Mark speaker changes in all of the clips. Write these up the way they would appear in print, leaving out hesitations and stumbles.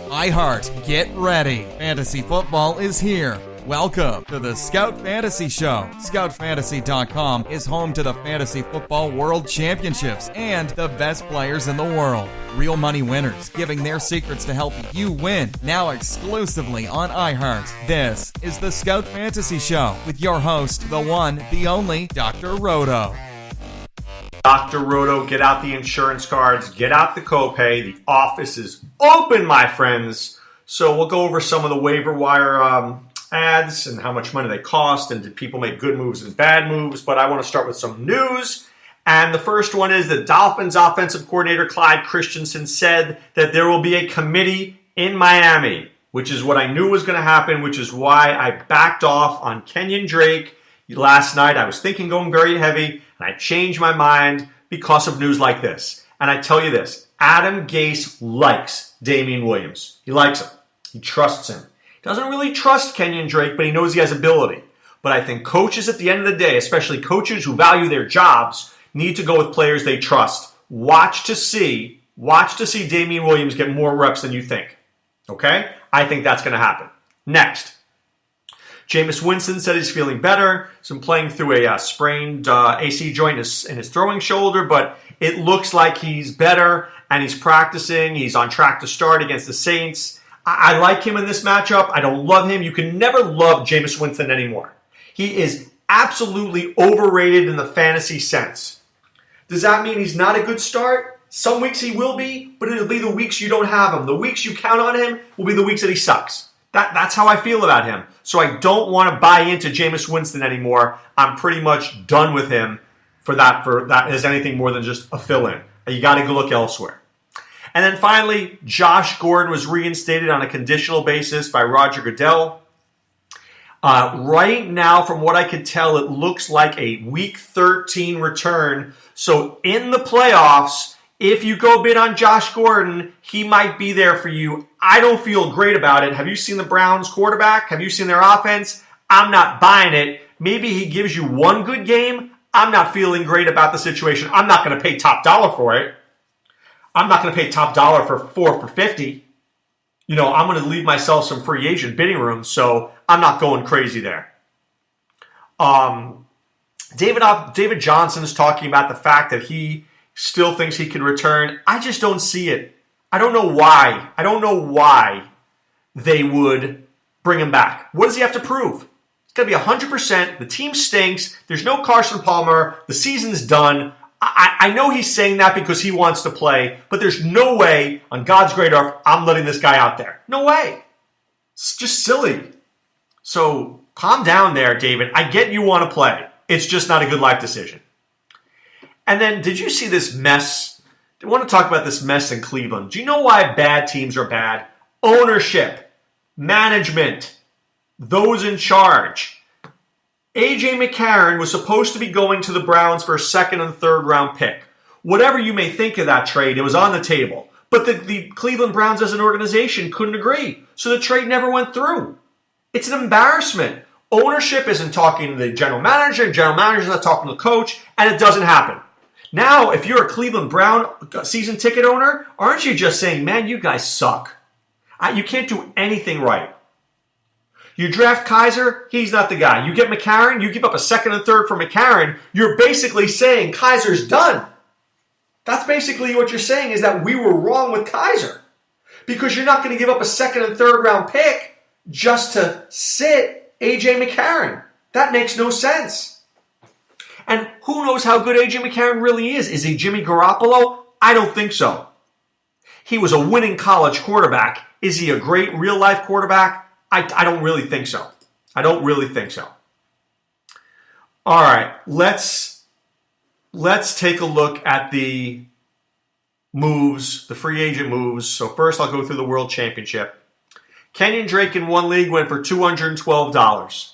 Speaker 1: iHeart, get ready. Fantasy football is here. Welcome to the Scout Fantasy Show. ScoutFantasy.com is home to the Fantasy Football World Championships and the best players in the world. Real money winners giving their secrets to help you win. Now exclusively on iHeart. This is the Scout Fantasy Show with your host, the one, the only, Dr. Roto.
Speaker 2: Dr. Roto, get out the insurance cards, get out the copay. The office is open, my friends. So we'll go over some of the waiver wire ads and how much money they cost, and did people make good moves and bad moves. But I want to start with some news. And the first one is the Dolphins offensive coordinator Clyde Christensen said that there will be a committee in Miami, which is what I knew was going to happen, which is why I backed off on Kenyon Drake last night. I was thinking going very heavy, and I changed my mind because of news like this. And I tell you this, Adam Gase likes Damian Williams. He likes him. He trusts him. He doesn't really trust Kenyon Drake, but he knows he has ability. But I think coaches at the end of the day, especially coaches who value their jobs, need to go with players they trust. Watch to see Damian Williams get more reps than you think. Okay? I think that's going to happen. Next. Jameis Winston said he's feeling better. He's been playing through a sprained AC joint in his throwing shoulder, but it looks like he's better and he's practicing. He's on track to start against the Saints. I like him in this matchup. I don't love him. You can never love Jameis Winston anymore. He is absolutely overrated in the fantasy sense. Does that mean he's not a good start? Some weeks he will be, but it'll be the weeks you don't have him. The weeks you count on him will be the weeks that he sucks. That's how I feel about him. So I don't want to buy into Jameis Winston anymore. I'm pretty much done with him for that as anything more than just a fill-in. You got to go look elsewhere. And then finally, Josh Gordon was reinstated on a conditional basis by Roger Goodell. Right now, from what I could tell, it looks like a Week 13 return. So in the playoffs, if you go bid on Josh Gordon, he might be there for you. I don't feel great about it. Have you seen the Browns quarterback? Have you seen their offense? I'm not buying it. Maybe he gives you one good game. I'm not feeling great about the situation. I'm not going to pay top dollar for it. I'm not going to pay top dollar for 4 for 50. I'm going to leave myself some free agent bidding room, so I'm not going crazy there. David Johnson is talking about the fact that he still thinks he can return. I just don't see it. I don't know why they would bring him back. What does he have to prove? It's got to be 100%. The team stinks. There's no Carson Palmer. The season's done. I know he's saying that because he wants to play, but there's no way on God's great earth I'm letting this guy out there. No way. It's just silly. So calm down there, David. I get you want to play. It's just not a good life decision. And then did you see this mess? I want to talk about this mess in Cleveland. Do you know why bad teams are bad? Ownership, management, those in charge. A.J. McCarron was supposed to be going to the Browns for a second and third round pick. Whatever you may think of that trade, it was on the table. But the Cleveland Browns as an organization couldn't agree. So the trade never went through. It's an embarrassment. Ownership isn't talking to the general manager is not talking to the coach, and it doesn't happen. Now, if you're a Cleveland Brown season ticket owner, aren't you just saying, man, you guys suck. You can't do anything right. You draft Kaiser, he's not the guy. You get McCarron, you give up a second and third for McCarron, you're basically saying Kaiser's done. That's basically what you're saying, is that we were wrong with Kaiser. Because you're not going to give up a second and third round pick just to sit A.J. McCarron. That makes no sense. And who knows how good A.J. McCarron really is? Is he Jimmy Garoppolo? I don't think so. He was a winning college quarterback. Is he a great real-life quarterback? I don't really think so. I don't really think so. All right, let's take a look at the moves, the free agent moves. So first I'll go through the World Championship. Kenyon Drake in one league went for $212.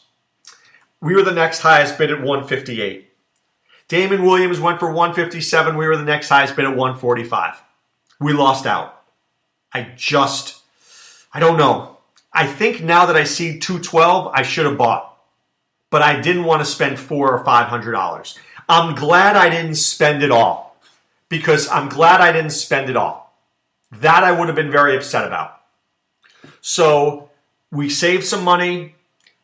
Speaker 2: We were the next highest bid at $158. Damon Williams went for $157. We were the next highest bid at $145. We lost out. I don't know. I think now that I see $212, I should have bought. But I didn't want to spend $400 or $500. I'm glad I didn't spend it all. That I would have been very upset about. So we saved some money.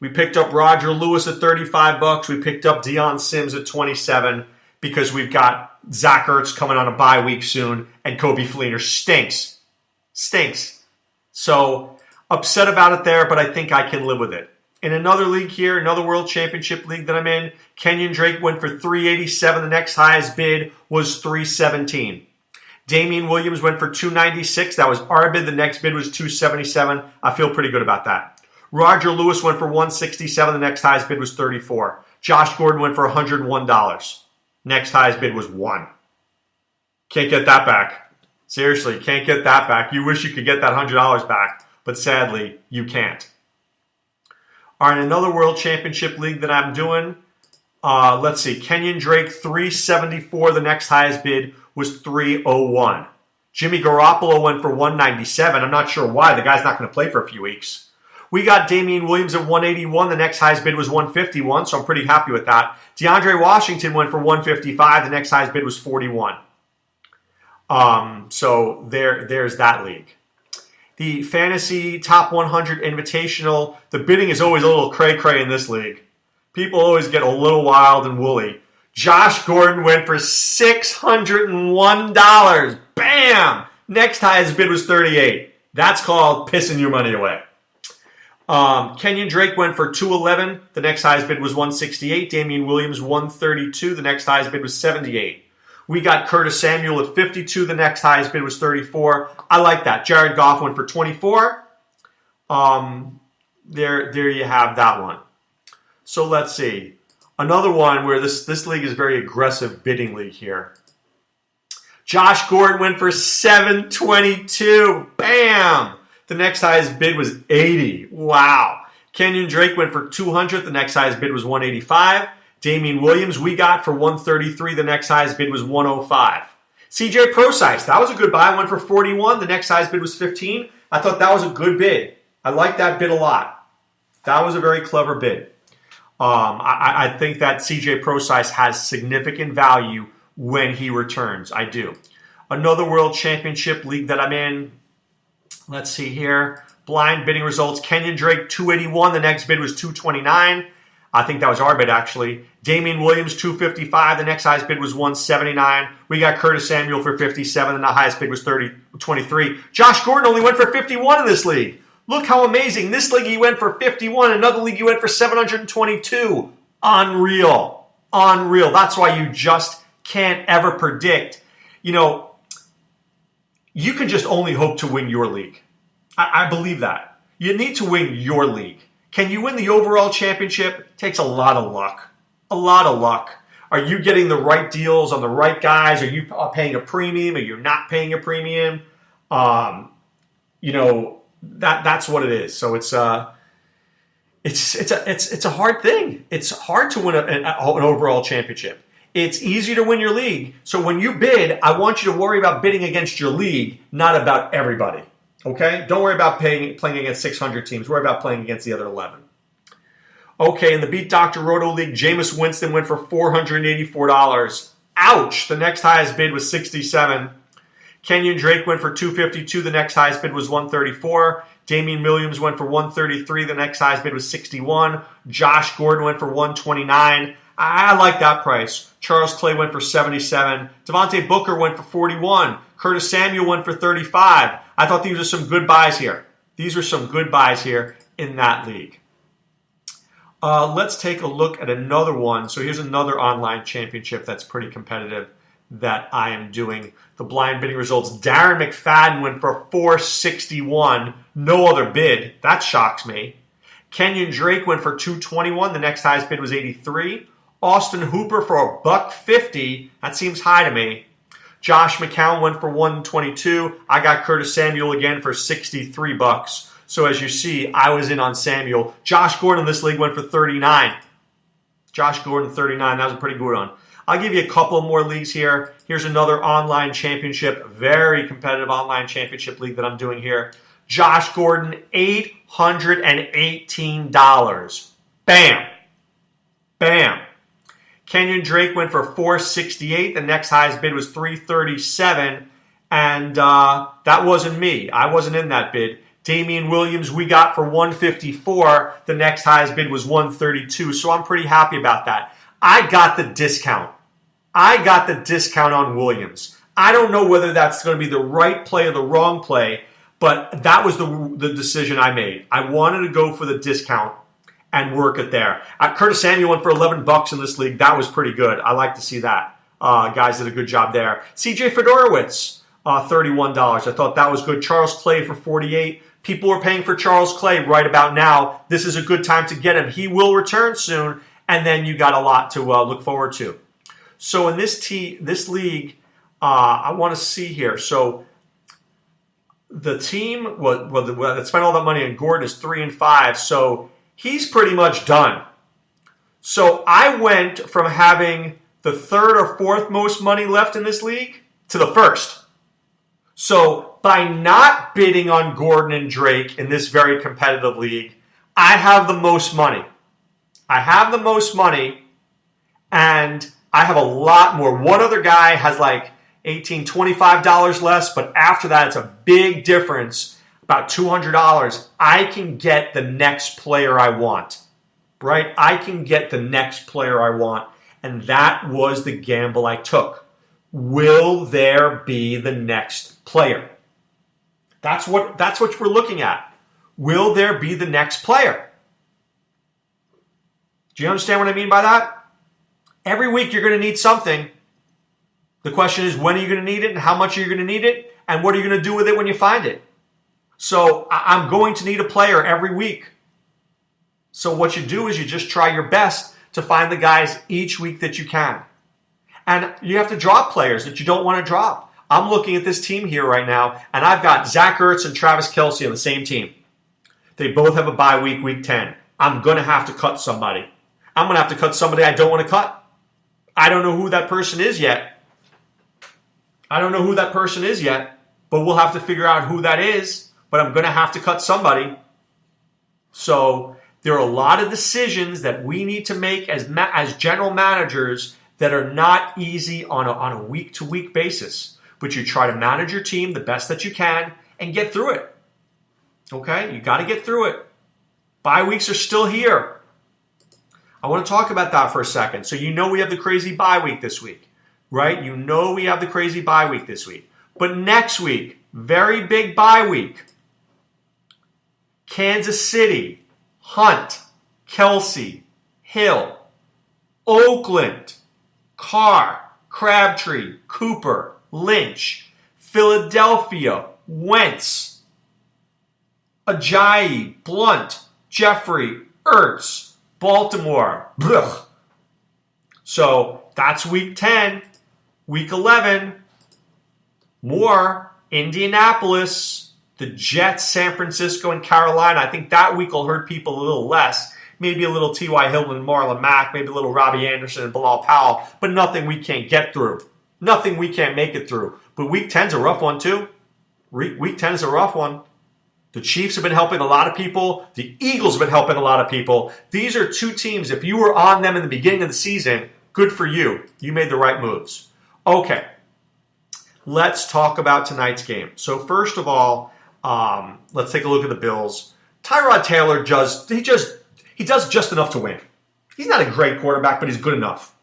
Speaker 2: We picked up Roger Lewis at $35. We picked up Deion Sims at $27 because we've got Zach Ertz coming on a bye week soon, and Kobe Fleener stinks. So upset about it there, but I think I can live with it. In another league here, another World Championship league that I'm in, Kenyon Drake went for $387. The next highest bid was $317. Damian Williams went for $296. That was our bid. The next bid was $277. I feel pretty good about that. Roger Lewis went for $167. The next highest bid was $34. Josh Gordon went for $101. Next highest bid was $1. Can't get that back. Seriously, can't get that back. You wish you could get that $100 back, but sadly, you can't. All right, another World Championship league that I'm doing. Let's see. Kenyon Drake, $374. The next highest bid was $301. Jimmy Garoppolo went for $197. I'm not sure why. The guy's not going to play for a few weeks. We got Damian Williams at $181. The next highest bid was $151, so I'm pretty happy with that. DeAndre Washington went for $155. The next highest bid was $41. So there's that league. The Fantasy Top 100 Invitational, the bidding is always a little cray-cray in this league. People always get a little wild and woolly. Josh Gordon went for $601. Bam! Next highest bid was $38. That's called pissing your money away. Kenyon Drake went for $211. The next highest bid was $168. Damian Williams, $132. The next highest bid was $78. We got Curtis Samuel at $52. The next highest bid was $34. I like that. Jared Goff went for $24. There you have that one. So let's see. Another one where this league is very aggressive bidding league here. Josh Gordon went for $722. Bam! The next highest bid was $80. Wow. Kenyon Drake went for $200. The next highest bid was $185. Damian Williams we got for $133. The next highest bid was $105. CJ Prosise, that was a good buy. Went for $41. The next highest bid was $15. I thought that was a good bid. I like that bid a lot. That was a very clever bid. I think that CJ Prosise has significant value when he returns. I do. Another World Championship league that I'm in. Let's see here. Blind bidding results. Kenyon Drake, $281. The next bid was $229. I think that was our bid, actually. Damian Williams, $255. The next highest bid was $179. We got Curtis Samuel for $57, and the highest bid was $23. Josh Gordon only went for $51 in this league. Look how amazing. This league he went for $51. Another league he went for $722. Unreal. That's why you just can't ever predict. You know, you can just only hope to win your league. I believe that. You need to win your league. Can you win the overall championship? It takes a lot of luck. Are you getting the right deals on the right guys? Are you paying a premium? Are you not paying a premium? That's what it is. So it's a hard thing. It's hard to win an overall championship. It's easy to win your league. So when you bid, I want you to worry about bidding against your league, not about everybody. Okay? Don't worry about playing against 600 teams. Worry about playing against the other 11. Okay, in the Beat Dr. Roto League, Jameis Winston went for $484. Ouch! The next highest bid was $67. Kenyon Drake went for $252. The next highest bid was $134. Damian Williams went for $133. The next highest bid was $61. Josh Gordon went for $129. I like that price. Charles Clay went for $77. Devontae Booker went for $41. Curtis Samuel went for $35. I thought these were some good buys here. These were some good buys here in that league. Let's take a look at another one. So here's another online championship that's pretty competitive that I am doing. The blind bidding results. Darren McFadden went for $461. No other bid. That shocks me. Kenyon Drake went for $221. The next highest bid was $83. Austin Hooper for $150. That seems high to me. Josh McCown went for $122. I got Curtis Samuel again for $63. So as you see, I was in on Samuel. Josh Gordon in this league went for $39. Josh Gordon, $39. That was a pretty good one. I'll give you a couple more leagues here. Here's another online championship, very competitive online championship league that I'm doing here. Josh Gordon, $818. Bam. Kenyon Drake went for $468. The next highest bid was $337. And that wasn't me. I wasn't in that bid. Damian Williams, we got for 154. The next highest bid was 132. So I'm pretty happy about that. I got the discount. I got the discount on Williams. I don't know whether that's going to be the right play or the wrong play, but that was the decision I made. I wanted to go for the discount and work it there. Curtis Samuel went for $11 in this league. That was pretty good. I like to see that. Guys did a good job there. CJ Fedorowicz, $31. I thought that was good. Charles Clay for $48. People are paying for Charles Clay right about now. This is a good time to get him. He will return soon, and then you got a lot to look forward to. So in this league, I want to see here. So the team that spent all that money on Gordon is 3-5. So he's pretty much done. So I went from having the third or fourth most money left in this league to the first. So by not bidding on Gordon and Drake in this very competitive league, I have the most money. I have the most money, and I have a lot more. One other guy has like $18, $25 less, but after that, it's a big difference, about $200. I can get the next player I want, right? I can get the next player I want, and that was the gamble I took. Will there be the next player? That's what we're looking at. Will there be the next player? Do you understand what I mean by that? Every week you're going to need something. The question is, when are you going to need it, and how much are you going to need it, and what are you going to do with it when you find it? So I'm going to need a player every week. So what you do is you just try your best to find the guys each week that you can. And you have to drop players that you don't want to drop. I'm looking at this team here right now, and I've got Zach Ertz and Travis Kelce on the same team. They both have a bye week, week 10. I'm going to have to cut somebody. I'm going to have to cut somebody I don't want to cut. I don't know who that person is yet. But we'll have to figure out who that is. But I'm going to have to cut somebody. So there are a lot of decisions that we need to make as general managers that are not easy on a week-to-week basis. But you try to manage your team the best that you can and get through it. Okay? You got to get through it. Bye weeks are still here. I want to talk about that for a second. So you know we have the crazy bye week this week, right? You know we have the crazy bye week this week. But next week, very big bye week. Kansas City, Hunt, Kelce, Hill, Oakland, Carr, Crabtree, Cooper, Lynch, Philadelphia, Wentz, Ajayi, Blunt, Jeffrey, Ertz, Baltimore. Blech. So that's week 10. Week 11. More. Indianapolis. The Jets, San Francisco, and Carolina. I think that week will hurt people a little less. Maybe a little T.Y. Hilton and Marlon Mack. Maybe a little Robbie Anderson and Bilal Powell. But nothing we can't get through. Nothing we can't make it through. But week 10's a rough one too. Week 10 is a rough one. The Chiefs have been helping a lot of people. The Eagles have been helping a lot of people. These are two teams, if you were on them in the beginning of the season, good for you. You made the right moves. Okay, let's talk about tonight's game. So first of all, let's take a look at the Bills. Tyrod Taylor, he does just enough to win. He's not a great quarterback, but he's good enough.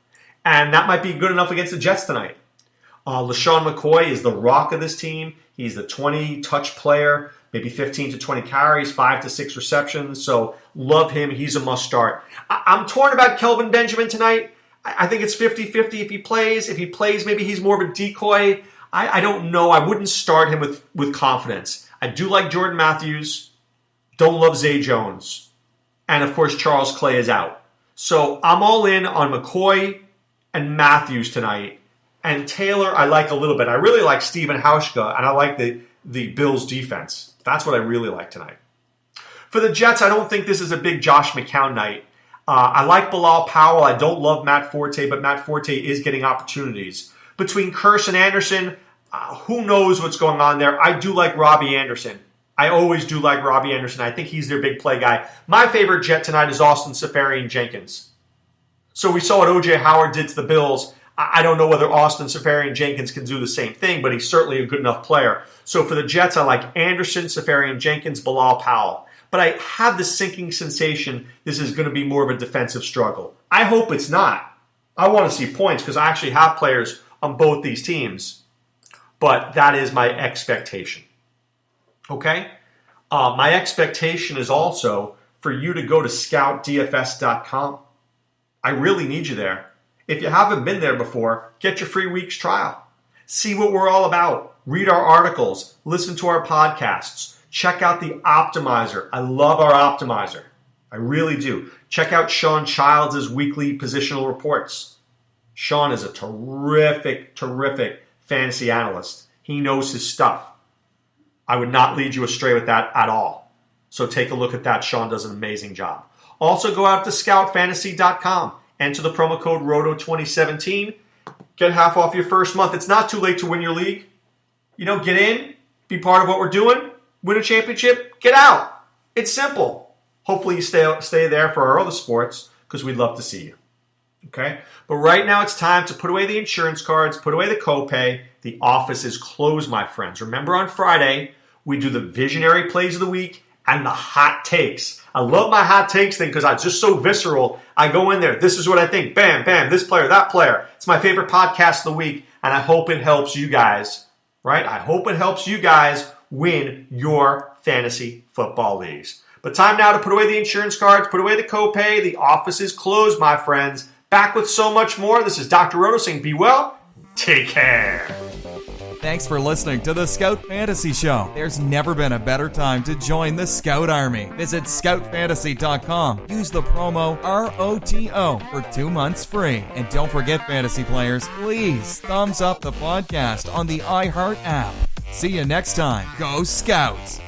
Speaker 2: And that might be good enough against the Jets tonight. LaShawn McCoy is the rock of this team. He's the 20-touch player. Maybe 15 to 20 carries, 5 to 6 receptions. So love him. He's a must start. I'm torn about Kelvin Benjamin tonight. I think it's 50-50 if he plays. If he plays, maybe he's more of a decoy. I don't know. I wouldn't start him with confidence. I do like Jordan Matthews. Don't love Zay Jones. And, of course, Charles Clay is out. So I'm all in on McCoy and Matthews tonight. And Taylor, I like a little bit. I really like Steven Hauschka, and I like the Bills' defense. That's what I really like tonight. For the Jets, I don't think this is a big Josh McCown night. I like Bilal Powell. I don't love Matt Forte, but Matt Forte is getting opportunities. Between Kearse and Anderson, who knows what's going on there. I do like Robbie Anderson. I always do like Robbie Anderson. I think he's their big play guy. My favorite Jet tonight is Austin Seferian-Jenkins. So we saw what O.J. Howard did to the Bills. I don't know whether Austin Seferian-Jenkins can do the same thing, but he's certainly a good enough player. So for the Jets, I like Anderson, Seferian-Jenkins, Bilal Powell. But I have the sinking sensation this is going to be more of a defensive struggle. I hope it's not. I want to see points because I actually have players on both these teams. But that is my expectation. Okay? My expectation is also for you to go to scoutdfs.com. I really need you there. If you haven't been there before, get your free week's trial. See what we're all about. Read our articles. Listen to our podcasts. Check out the Optimizer. I love our Optimizer. I really do. Check out Sean Childs' weekly positional reports. Sean is a terrific, terrific fantasy analyst. He knows his stuff. I would not lead you astray with that at all. So take a look at that. Sean does an amazing job. Also go out to scoutfantasy.com. Enter the promo code ROTO2017. Get half off your first month. It's not too late to win your league. Get in, be part of what we're doing, win a championship, get out. It's simple. Hopefully you stay there for our other sports because we'd love to see you. Okay? But right now it's time to put away the insurance cards, put away the copay. The office is closed, my friends. Remember on Friday, we do the visionary plays of the week and the hot takes. I love my hot takes thing because I'm just so visceral. I go in there. This is what I think. Bam, bam, this player, that player. It's my favorite podcast of the week, and I hope it helps you guys, right? I hope it helps you guys win your fantasy football leagues. But time now to put away the insurance cards, put away the copay. The office is closed, my friends. Back with so much more. This is Dr. Roto saying be well. Take care.
Speaker 1: Thanks for listening to the Scout Fantasy Show. There's never been a better time to join the Scout Army. Visit scoutfantasy.com. Use the promo ROTO for 2 months free. And don't forget, fantasy players, please thumbs up the podcast on the iHeart app. See you next time. Go Scouts!